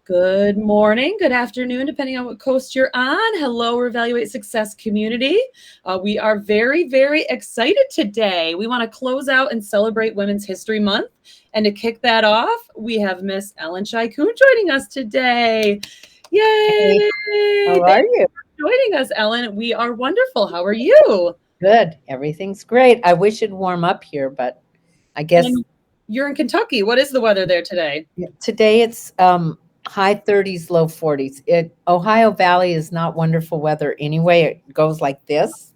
Good morning, good afternoon, depending on what coast you're on. Hello, Revaluate Success community. We are very, very excited today. We want to close out and celebrate Women's History Month. And to kick that off, we have Miss Ellen Shaikun joining us today. Hey, Yay! how are Thanks you? for joining us, Ellen. We are wonderful. How are you? Good. Everything's great. I wish it'd warm up here, but I guess And you're in Kentucky. What is the weather there today? today it's high 30s, low 40s. Ohio Valley is not wonderful weather anyway. It goes like this,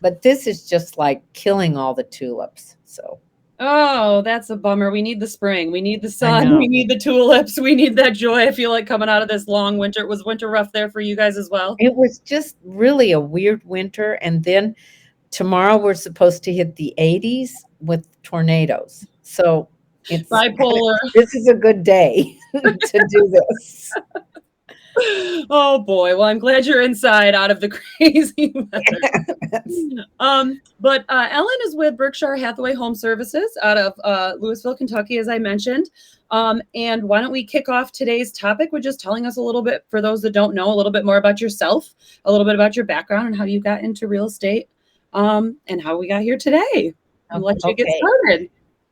but this is just like killing all the tulips. So Oh, that's a bummer. We need the spring. We need the I sun. We know. need the tulips. We need that joy. I feel like coming out of this long winter. Was winter rough there for you guys as well? It was just really a weird winter. And then tomorrow we're supposed to hit the 80s with tornadoes. So it's kind of, Bipolar. this is a good day to do this. Oh boy. Well, I'm glad you're inside out of the crazy weather. But Ellen is with Berkshire Hathaway Home Services out of Louisville, Kentucky, as I mentioned. And why don't we kick off today's topic with just telling us a little bit, for those that don't know, a little bit more about yourself, a little bit about your background and how you got into real estate, and how we got here today. And let you get Okay. started.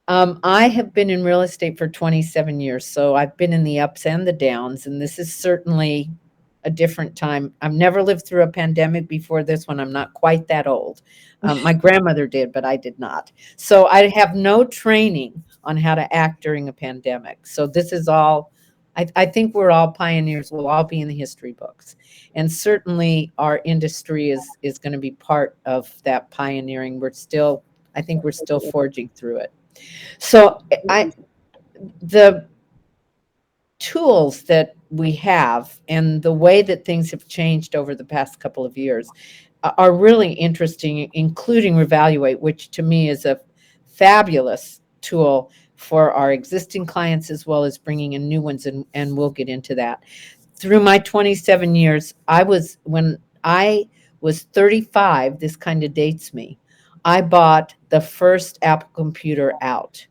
I have been in real estate for 27 years, so I've been in the ups and the downs, and this is certainly a different time. I've never lived through a pandemic before this one. I'm not quite that old. My grandmother did, but I did not. So I have no training on how to act during a pandemic. So this is all, I think we're all pioneers. We'll all be in the history books. And certainly our industry is going to be part of that pioneering. I think we're still forging through it. So the tools that we have and the way that things have changed over the past couple of years are really interesting, including Revaluate, which to me is a fabulous tool for our existing clients as well as bringing in new ones, and we'll get into that. Through my 27 years, when I was 35, this kind of dates me, I bought the first Apple computer out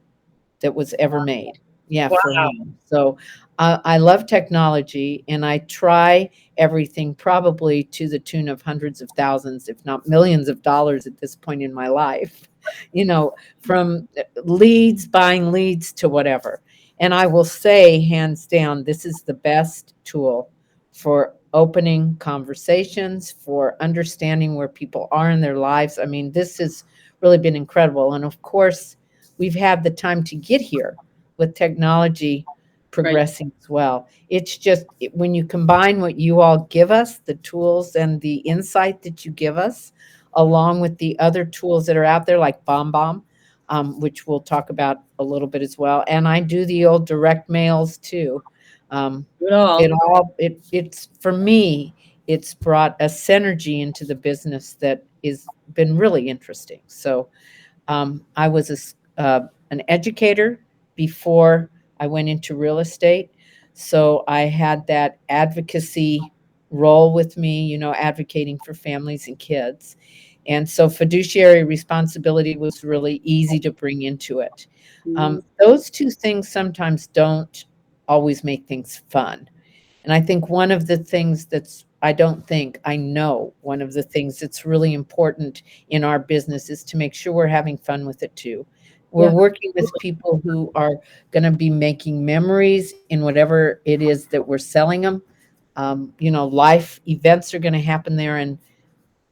that was ever made. Yeah, for Wow. me. So I love technology, and I try everything probably to the tune of hundreds of thousands, if not millions of dollars at this point in my life, from buying leads to whatever. And I will say, hands down, this is the best tool for opening conversations, for understanding where people are in their lives. I mean, this has really been incredible. And of course, we've had the time to get here with technology Right. progressing as well. It's just when you combine what you all give us, the tools and the insight that you give us, along with the other tools that are out there like BombBomb, which we'll talk about a little bit as well. And I do the old direct mails too. Um, Good all. it's for me, it's brought a synergy into the business that is been really interesting. So I was an educator before I went into real estate. So I had that advocacy role with me, advocating for families and kids. And so fiduciary responsibility was really easy to bring into it. Mhm. Those two things sometimes don't always make things fun. And I think one of the things I don't think, I know one of the things that's really important in our business is to make sure we're having fun with it too. We're Yeah. working with people who are going to be making memories in whatever it is that we're selling them. Life events are going to happen there, and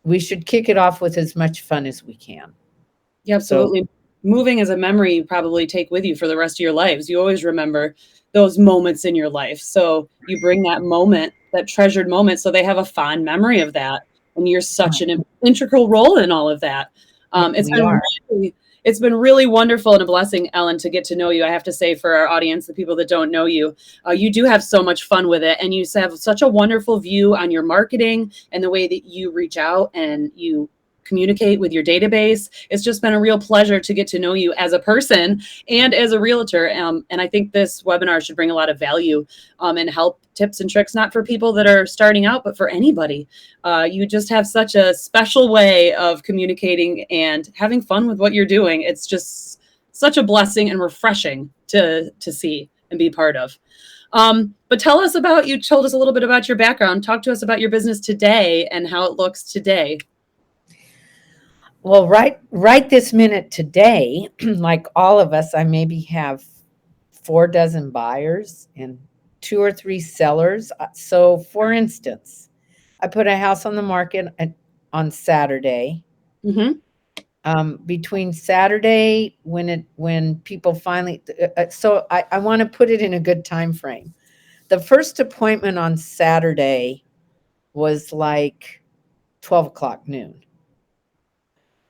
we should kick it off with as much fun as we can. Yeah, So, absolutely. Moving is a memory you probably take with you for the rest of your lives. You always remember those moments in your life. So you bring that moment, that treasured moment, so they have a fond memory of that. And you're such an integral role in all of that. It's we been are. really, it's been really wonderful and a blessing, Ellen, to get to know you. I have to say, for our audience, the people that don't know you, you do have so much fun with it, and you have such a wonderful view on your marketing and the way that you reach out and you communicate with your database. It's just been a real pleasure to get to know you as a person and as a realtor. And I think this webinar should bring a lot of value and help tips and tricks, not for people that are starting out, but for anybody. You just have such a special way of communicating and having fun with what you're doing. It's just such a blessing and refreshing to see and be part of. But tell us about, you told us a little bit about your background. Talk to us about your business today and how it looks today. Well, right this minute today, like all of us, I maybe have 4 dozen buyers and 2 or 3 sellers. So, for instance, I put a house on the market on Saturday. Mm-hmm. Between Saturday when people finally, so I want to put it in a good time frame. The first appointment on Saturday was like 12 o'clock noon.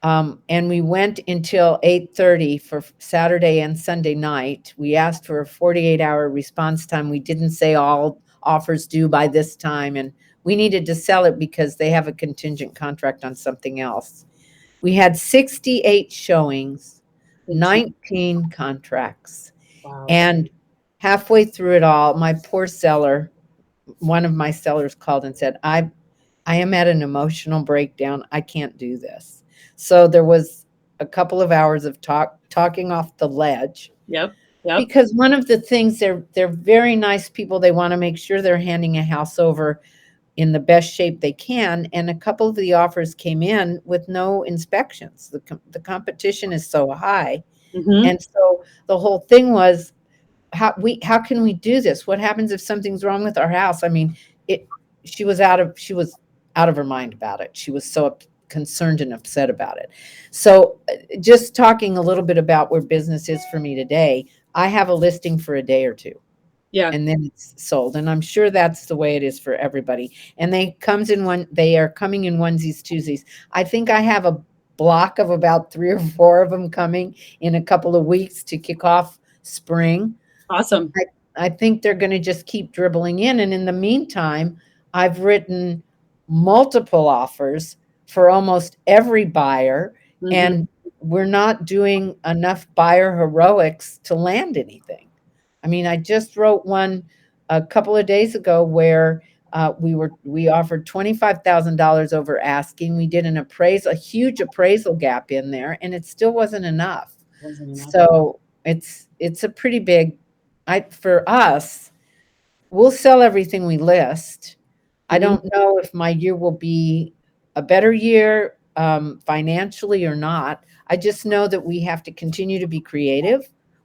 And we went until 8:30 for Saturday and Sunday night. We asked for a 48-hour response time. We didn't say all offers due by this time, and we needed to sell it because they have a contingent contract on something else. We had 68 showings, Good to 19 contracts, Wow. and halfway through it all, my poor seller, one of my sellers called and said, I am at an emotional breakdown. I can't do this. So there was a couple of hours of talking off the ledge, Yep. Yep. because one of the things, they're very nice people. They want to make sure they're handing a house over in the best shape they can. And a couple of the offers came in with no inspections. The competition is so high. Mm-hmm. And so the whole thing was, how can we do this? What happens if something's wrong with our house? I mean, it she was out of her mind about it. She was so concerned and upset about it. So just talking a little bit about where business is for me today, I have a listing for a day or two, Yeah. and then it's sold. And I'm sure that's the way it is for everybody. And they are coming in onesies, twosies. I think I have a block of about 3 or 4 of them coming in a couple of weeks to kick off spring. Awesome. I think they're going to just keep dribbling in. And in the meantime, I've written multiple offers for almost every buyer, Mm-hmm. and we're not doing enough buyer heroics to land anything. I mean, I just wrote one a couple of days ago where we offered $25,000 over asking. We did a huge appraisal gap in there, and it still wasn't enough. Wasn't enough. So it's a pretty big. For us, we'll sell everything we list. I Mm-hmm. don't know if my year will be a better year financially or not. I just know that we have to continue to be creative.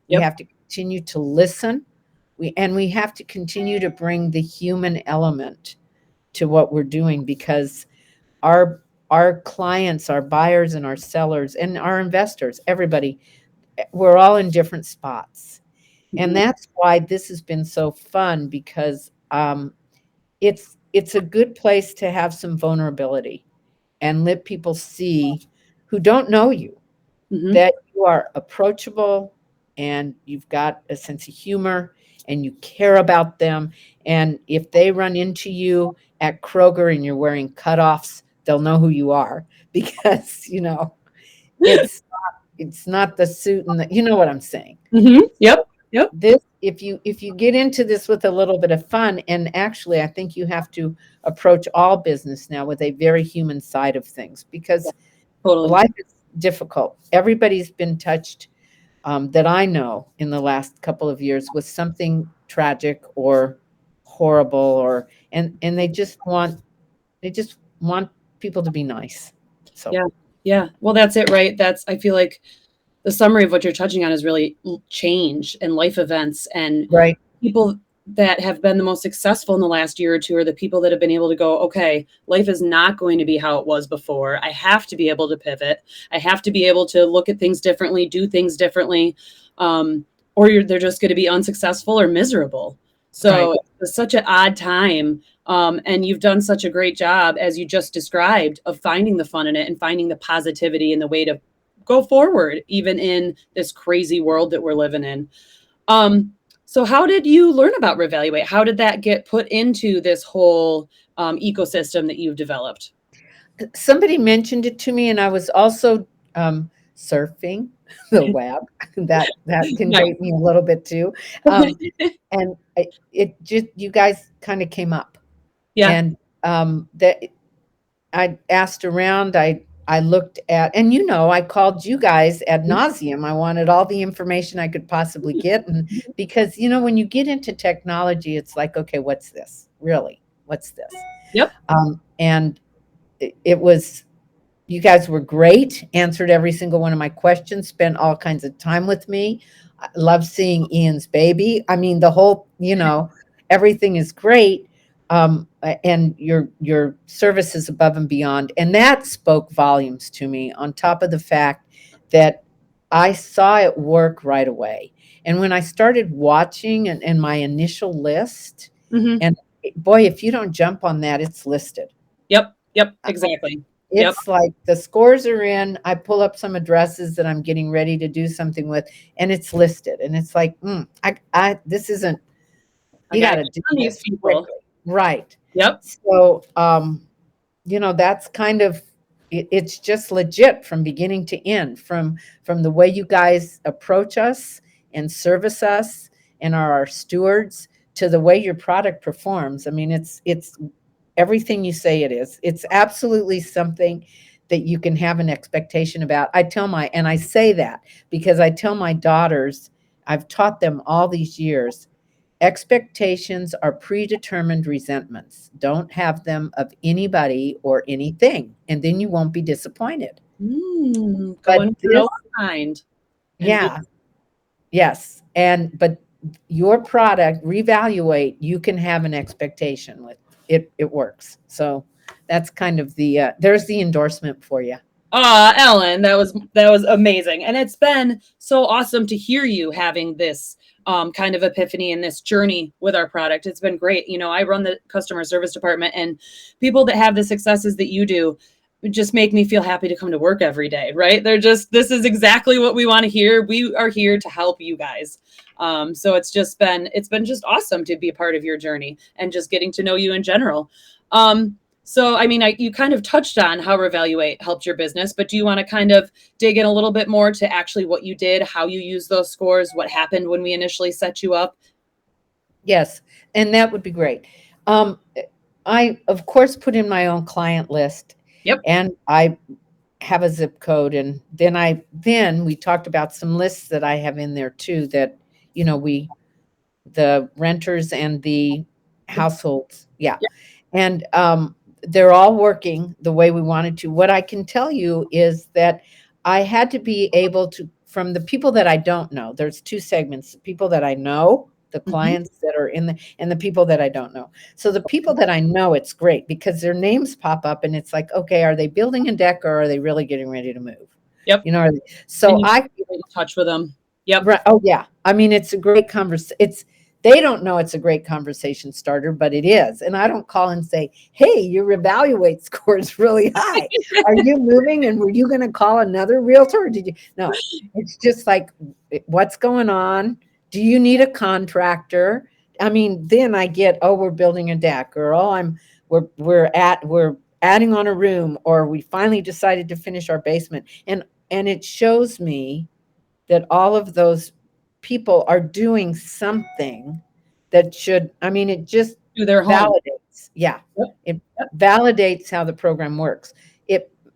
We Yep. have to continue to listen. We have to continue to bring the human element to what we're doing, because our clients, our buyers and our sellers and our investors, everybody, we're all in different spots. And Mm-hmm. that's why this has been so fun, because it's a good place to have some vulnerability and let people see, who don't know you, Mm-hmm. that you are approachable and you've got a sense of humor and you care about them. And if they run into you at Kroger and you're wearing cutoffs, they'll know who you are, because it's it's not the suit and you know what I'm saying. Mm-hmm. So Yep. Yep. this, if you get into this with a little bit of fun, and actually I think you have to approach all business now with a very human side of things, Yeah. because Totally. life is difficult. Everybody's been touched, that I know, in the last couple of years with something tragic or horrible, and they just want people to be nice. So Yeah. Yeah. Well, that's it, right? I feel like the summary of what you're touching on is really change and life events, and right, people that have been the most successful in the last year or two are the people that have been able to go, okay, life is not going to be how it was before. I have to be able to pivot. I have to be able to look at things differently, do things differently, or they're just going to be unsuccessful or miserable. right. So it's such an odd time. And you've done such a great job, as you just described, of finding the fun in it and finding the positivity and the way to go forward, even in this crazy world that we're living in. Um, so how did you learn about Revaluate? How did that get put into this whole ecosystem that you've developed? Somebody mentioned it to me, and I was also surfing the web. That can Nice. date me a little bit too. Um, and it just, you guys kind of came up, Yeah. and that I asked around. I looked at, and I called you guys ad nauseum. I wanted all the information I could possibly get. And because, when you get into technology, it's like, okay, what's this? Really? What's this? Yep. And it was, you guys were great, answered every single one of my questions, spent all kinds of time with me. I love seeing Ian's baby. I mean, the whole, everything is great. And your service is above and beyond. And that spoke volumes to me, on top of the fact that I saw it work right away. And when I started watching and my initial list, Hmm. and boy, if you don't jump on that, it's listed. Yep. Yep. Exactly. Yep. It's like the scores are in. I pull up some addresses that I'm getting ready to do something with, and it's listed. And it's like, this isn't. I You gotta got to get do on these this people. quickly, right? Yep. So, that's kind of. It's just legit from beginning to end. From the way you guys approach us and service us and are our stewards, to the way your product performs. I mean, it's everything you say it is. It's absolutely something that you can have an expectation about. And I say that because I tell my daughters, I've taught them all these years, expectations are predetermined resentments. Don't have them of anybody or anything, and then you won't be disappointed. Go But in with an this, open mind and be. yeah, yes. But your product, Revaluate, you can have an expectation with it. It works. So that's kind of there's the endorsement for you. Ellen, that was amazing, and it's been so awesome to hear you having this kind of epiphany and this journey with our product. It's been great. I run the customer service department, and people that have the successes that you do just make me feel happy to come to work every day. Right? This is exactly what we want to hear. We are here to help you guys. So it's been just awesome to be a part of your journey and just getting to know you in general. So, I mean, you kind of touched on how Revaluate helped your business, but do you want to kind of dig in a little bit more to actually what you did, how you used those scores, what happened when we initially set you up? Yes, and that would be great. Um, I of course put in my own client list, Yep. and I have a zip code, and then we talked about some lists that I have in there too, that we the renters and the households. Yeah. Yep. And they're all working the way we wanted to. What I can tell you is that I had to be able to, from the people that I don't know, there's two segments: the people that I know, the Hmm. clients that are and the people that I don't know. So the people that I know, it's great because their names pop up and it's like, okay, are they building a deck or are they really getting ready to move? Yep. And So you I stay in touch with them. Yep. Right. Oh, yeah. I mean, it's a great conversation. They don't know it's a great conversation starter, but it is. And I don't call and say, "Hey, your Revaluate score is really high. Are you moving? And were you going to call another realtor? Or did you?" No, it's just like, what's going on? Do you need a contractor? I mean, then I get, oh, we're building a deck, or oh, we're adding on a room, or we finally decided to finish our basement, and it shows me that all of those people are doing something that should, I mean, it just To their home. validates. Yeah. Yep. It Yep. validates how the program works.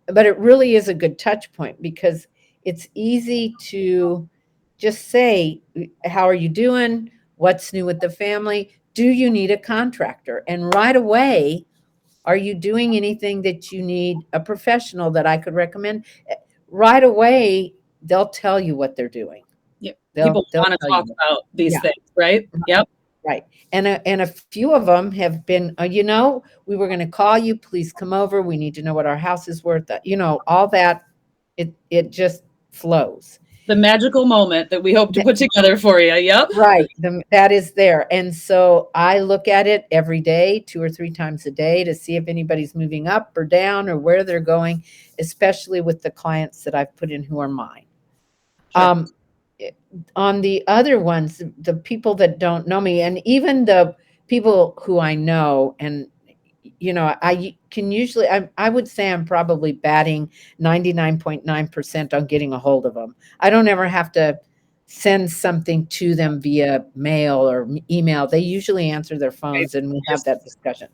But it really is a good touch point because it's easy to just say, how are you doing? What's new with the family? Do you need a contractor? And right away, are you doing anything that you need a professional that I could recommend? Right away, they'll tell you what they're doing. Yep. They'll People they'll want to tell talk you. about these Yeah, things, right? Yep. right. And a few of them have been, we were going to call you. Please come over. We need to know what our house is worth. All that. It just flows. The magical moment that we hope to put together for you. Yep. Right. That is there. And so I look at it every day, 2 or 3 times a day, to see if anybody's moving up or down or where they're going, especially with the clients that I've put in who are mine. Sure. Um, on the other ones, the people that don't know me, and even the people who I know, and I can usually, I would say I'm probably batting 99.9% on getting a hold of them. I don't ever have to send something to them via mail or email. They usually answer their Right. phones and we Your, have that discussion.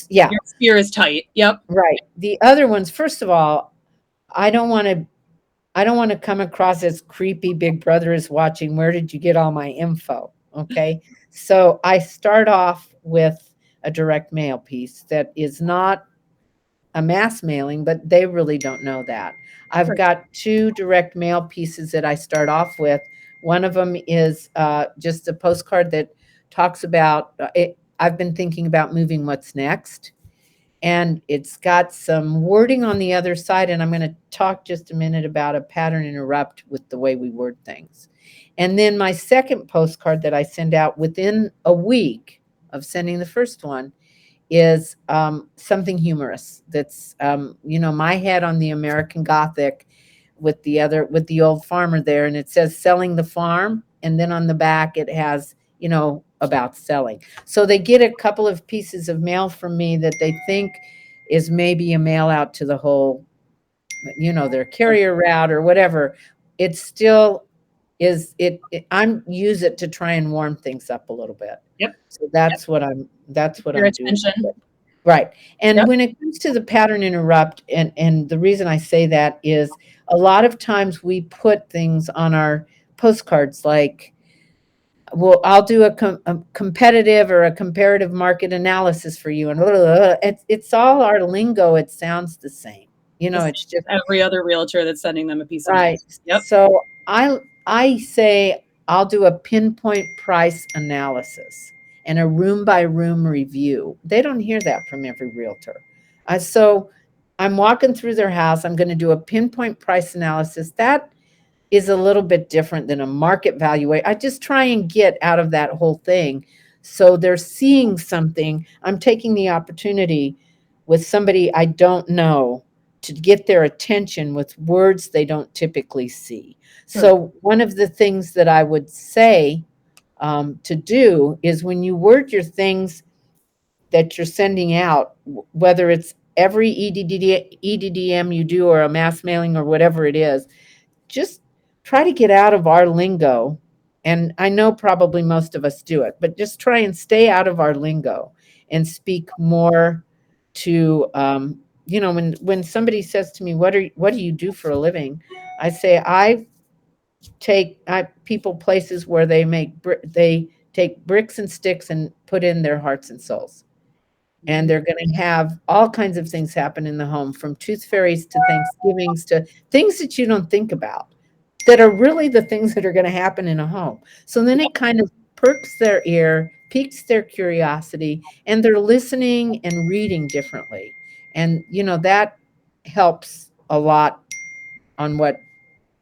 Yeah, your sphere is tight. Yep. right. The other ones, first of all, I don't want to I don't want to come across as creepy big brother is watching. Where did you get all my info? Okay. So I start off with a direct mail piece that is not a mass mailing, but they really don't know that. I've Sure. got two direct mail pieces that I start off with. One of them is just a postcard that talks about it. I've been thinking about moving. What's next? And it's got some wording on the other side. And I'm going to talk just a minute about a pattern interrupt with the way we word things. And then my second postcard that I send out within a week of sending the first one is something humorous. That's my head on the American Gothic with the old farmer there, and it says selling the farm, and then on the back it has about selling. So they get a couple of pieces of mail from me that they think is maybe a mail out to the whole, their carrier route or whatever. It still is I'm use it to try and warm things up a little bit. Yep. So that's what Your I'm doing. attention. Right. And Yep. when it comes to the pattern interrupt, and the reason I say that is a lot of times we put things on our postcards like, well, I'll do a competitive or a comparative market analysis for you. And blah, blah, blah. It's all our lingo. It sounds the same. The same It's just as every other realtor that's sending them a piece of mail. right. Yep. So I say I'll do a pinpoint price analysis and a room by room review. They don't hear that from every realtor. So I'm walking through their house. I'm going to do a pinpoint price analysis. That is a little bit different than a market valuation. I just try and get out of that whole thing. So they're seeing something. I'm taking the opportunity with somebody I don't know to get their attention with words they don't typically see. Sure. So one of the things that I would say to do is when you word your things that you're sending out, whether it's every EDDM you do or a mass mailing or whatever it is, just try to get out of our lingo. And I know probably most of us do it, but just try and stay out of our lingo and speak more to, when somebody says to me, what do you do for a living? I say, I people places where they take bricks and sticks and put in their hearts and souls. And they're going to have all kinds of things happen in the home, from tooth fairies to Thanksgivings to things that you don't think about, that are really the things that are going to happen in a home. So then it kind of perks their ear, piques their curiosity, and they're listening and reading differently. And, that helps a lot on what,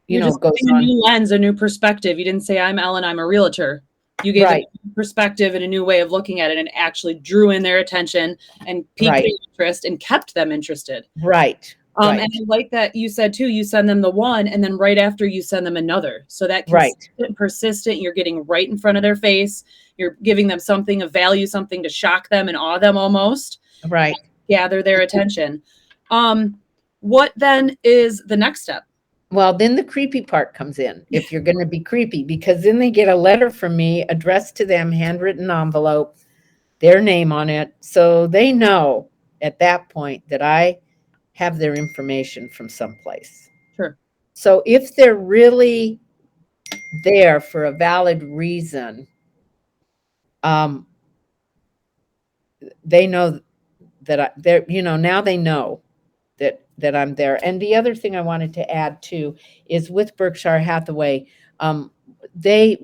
You're just goes giving a on. new lens, a new perspective. You didn't say, I'm Ellen, I'm a realtor. You gave them Right, a new perspective and a new way of looking at it, and actually drew in their attention and piqued their right, interest and kept them interested. right, And right, I like that you said too, you send them the one, and then right after you send them another. So that right, consistent, persistent, you're getting right in front of their face. You're giving them something of value, something to shock them and awe them almost, right. gather their attention. What then is the next step? Well, then the creepy part comes in, if you're going to be creepy, because then they get a letter from me addressed to them, handwritten envelope, their name on it. So they know at that point that I have their information from someplace. Sure. So if they're really there for a valid reason, um, they know they're, now they know that I'm there. And the other thing I wanted to add too is with Berkshire Hathaway, um, they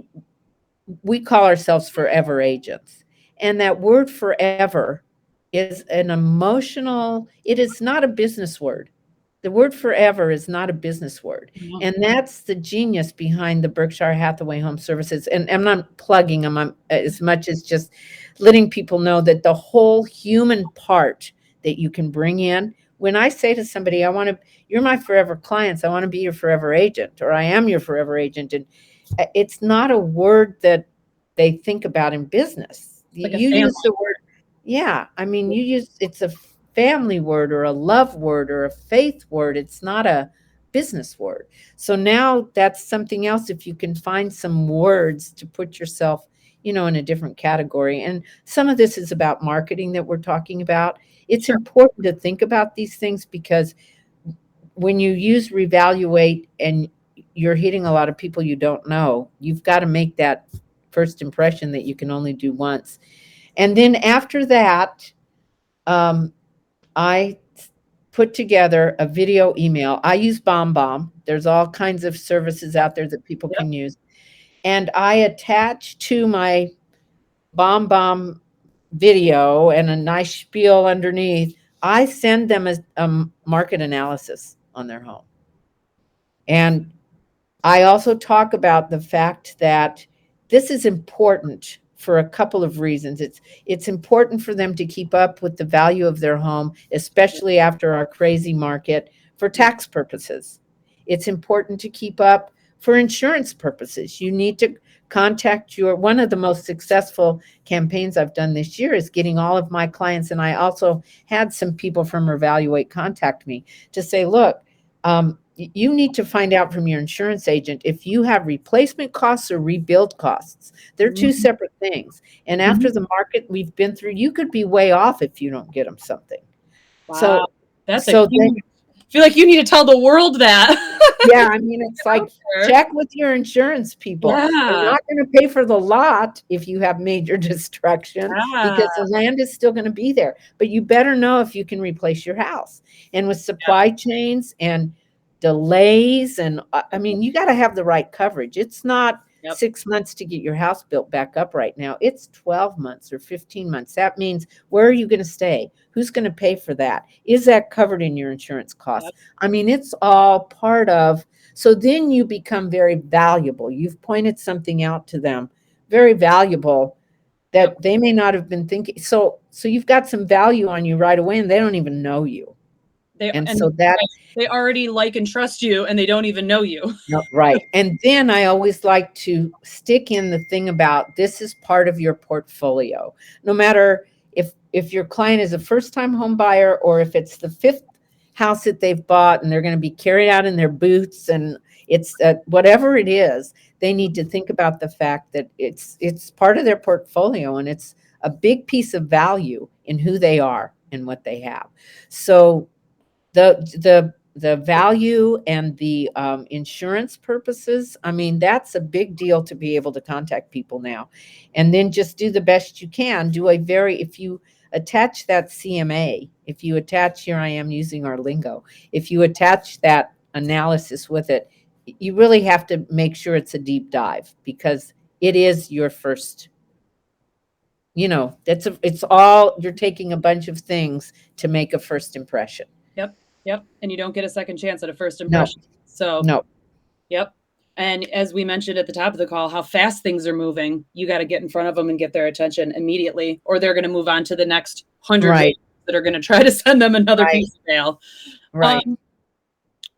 we call ourselves forever agents. And that word forever is an emotional, it is not a business word. The word forever is not a business word. No. And that's the genius behind the Berkshire Hathaway Home Services. And I'm not plugging them as much as just letting people know that the whole human part that you can bring in. When I say to somebody, you're my forever clients, I want to be your forever agent, or I am your forever agent. And it's not a word that they think about in business. Like a You family. use the word, yeah. I mean, it's a family word or a love word or a faith word. It's not a business word. So now that's something else. If you can find some words to put yourself, in a different category. And some of this is about marketing that we're talking about. It's Sure. important to think about these things because when you use Revaluate and you're hitting a lot of people you don't know, you've got to make that first impression that you can only do once. And then after that, um, I put together a video email. I use BombBomb. There's all kinds of services out there that people Yep. can use. And I attach to my BombBomb video and a nice spiel underneath. I send them a market analysis on their home. And I also talk about the fact that this is important for a couple of reasons. It's important for them to keep up with the value of their home, especially after our crazy market, for tax purposes. It's important to keep up for insurance purposes. You need to contact your one of the most successful campaigns I've done this year is getting all of my clients, and I also had some people from Revaluate contact me to say, look, you need to find out from your insurance agent if you have replacement costs or rebuild costs. They're two Mhm. separate things. And after Mhm. the market we've been through, you could be way off if you don't get them something. Wow. So, That's a so then, huge, I feel like you need to tell the world that. yeah, I mean, it's Out like there. check with your insurance people. They're Yeah. not going to pay for the lot if you have major destruction Yeah. because the land is still going to be there. But you better know if you can replace your house. And with supply chains and delays, and I mean, you got to have the right coverage. It's not Yep. 6 months to get your house built back up right now. It's 12 months or 15 months. That means where are you going to stay? Who's going to pay for that? Is that covered in your insurance costs? Yep. I mean, it's all part of, so then you become very valuable. You've pointed something out to them, very valuable Yep. that they may not have been thinking. So you've got some value on you right away and they don't even know you. They And and so that, right, they already like and trust you and they don't even know you. no, right. And then I always like to stick in the thing about this is part of your portfolio. No matter if your client is a first-time home buyer or if it's the fifth house that they've bought and they're going to be carried out in their boots and it's whatever it is, they need to think about the fact that it's part of their portfolio and it's a big piece of value in who they are and what they have. So the value and the insurance purposes, I mean, that's a big deal to be able to contact people now. And then just do the best you can. Do a very, if you attach that CMA, if you attach, here I am using our lingo, if you attach that analysis with it, you really have to make sure it's a deep dive because it is your first, it's all, you're taking a bunch of things to make a first impression. Yep. Yep. And you don't get a second chance at a first No, impression. So, no. yep. And as we mentioned at the top of the call, how fast things are moving, you got to get in front of them and get their attention immediately, or they're going to move on to the next 100 Right, that are going to try to send them another right, piece of mail. right. Um,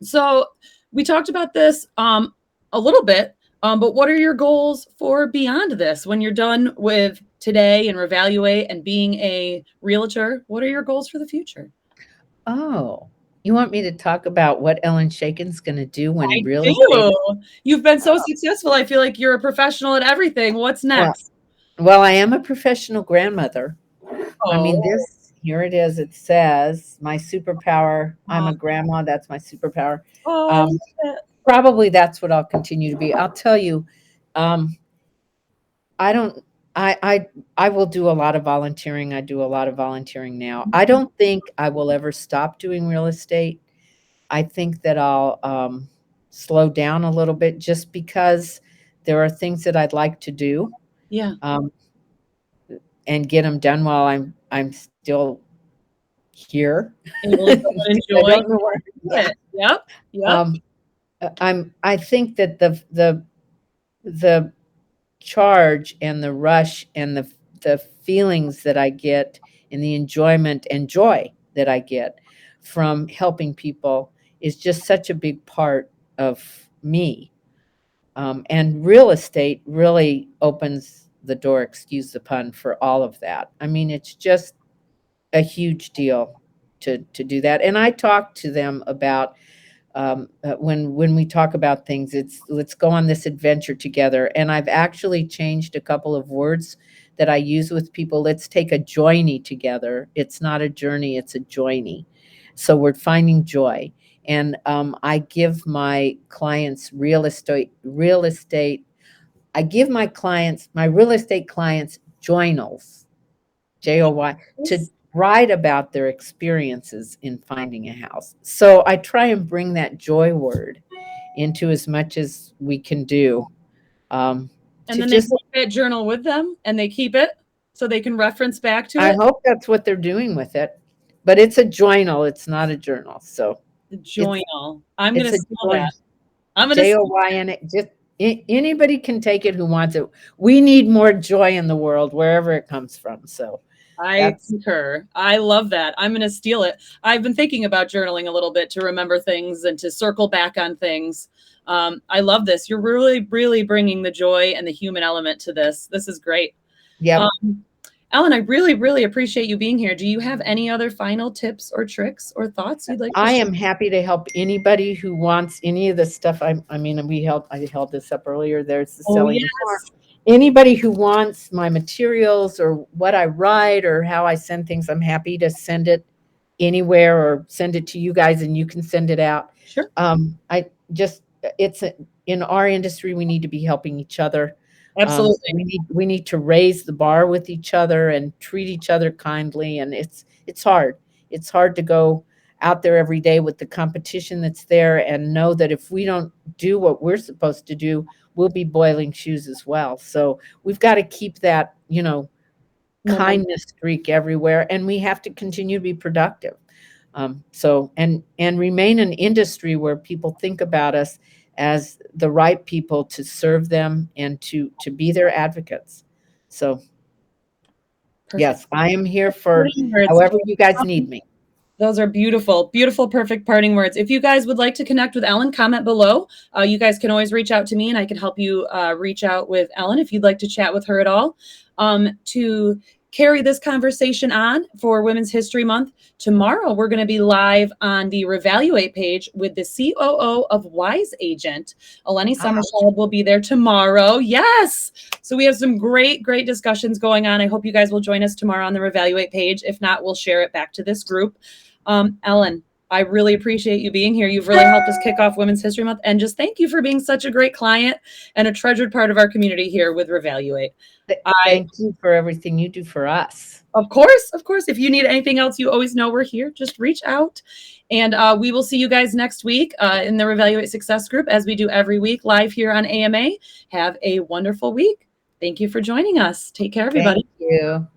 so we talked about this a little bit, but what are your goals for beyond this when you're done with today and Revaluate and being a realtor? What are your goals for the future? Oh, you want me to talk about what Ellen Shaiken's gonna do when I real estate. do. You've been so Oh, successful. I feel like you're a professional at everything. What's well next? well, I am a professional grandmother. I mean, Oh, this here it is, it says, "My superpower, I'm oh, a grandma, that's my superpower." oh, I love Um, it. Probably that's what I'll continue to be. I'll tell you, um, I don't I will do a lot of volunteering, I do a lot of volunteering now. I don't think I will ever stop doing real estate. I think that I'll slow down a little bit just because there are things that I'd like to do Yeah, um, and get them done while I'm still here. able to go and Because I enjoy don't know where. Yeah. it. Yep, yep. Um, I think that the charge and the rush and the feelings that I get and the enjoyment and joy that I get from helping people is just such a big part of me. And real estate really opens the door, excuse the pun, for all of that. I mean, it's just a huge deal to do that. And I talk to them about when we talk about things, it's let's go on this adventure together. And I've actually changed a couple of words that I use with people. Let's take a journey together. It's not a journey, it's a journey. So we're finding joy. And I give my clients I give my real estate clients journals, JOY, to write about their experiences in finding a house. So I try and bring that joy word into as much as we can do. And then they take that journal with them and they keep it so they can reference back to I it. hope that's what they're doing with it, but it's a journal. It's not a journal. So The journal. I'm it's going to a steal that. I'm going to JOYN. Just anybody can take it who wants it. We need more joy in the world, wherever it comes from. So I concur. I love that. I'm going to steal it. I've been thinking about journaling a little bit to remember things and to circle back on things. I love this. You're really, really bringing the joy and the human element to this. This is great. yeah. Ellen, I really, really appreciate you being here. Do you have any other final tips or tricks or thoughts you'd like to share? I am happy to help anybody who wants any of the stuff. I mean, I held this up earlier. There's the selling the farm. Anybody who wants my materials or what I write or how I send things, I'm happy to send it anywhere or send it to you guys and you can send it out. Sure. In our industry, we need to be helping each other. Absolutely. We need to raise the bar with each other and treat each other kindly. And it's hard. It's hard to go out there every day with the competition that's there and know that if we don't do what we're supposed to do, we'll be boiling shoes as well. So we've got to keep that, kindness streak everywhere, and we have to continue to be productive. And remain an industry where people think about us as the right people to serve them and to be their advocates. So perfect. Yes, I am here for however you guys need me. Those are beautiful, beautiful, perfect parting words. If you guys would like to connect with Ellen, comment below. You guys can always reach out to me and I can help you reach out with Ellen if you'd like to chat with her at all. To carry this conversation on for Women's History Month, tomorrow we're going to be live on the Revaluate page with the COO of Wise Agent. Eleni Summerschild will be there tomorrow. Yes. So we have some great, great discussions going on. I hope you guys will join us tomorrow on the Revaluate page. If not, we'll share it back to this group. Ellen, I really appreciate you being here. You've really helped us kick off Women's History Month. And just thank you for being such a great client and a treasured part of our community here with Revaluate. Thank you for everything you do for us. Of course, of course. If you need anything else, you always know we're here. Just reach out. And we will see you guys next week in the Revaluate Success Group, as we do every week, live here on AMA. Have a wonderful week. Thank you for joining us. Take care, everybody. Thank you.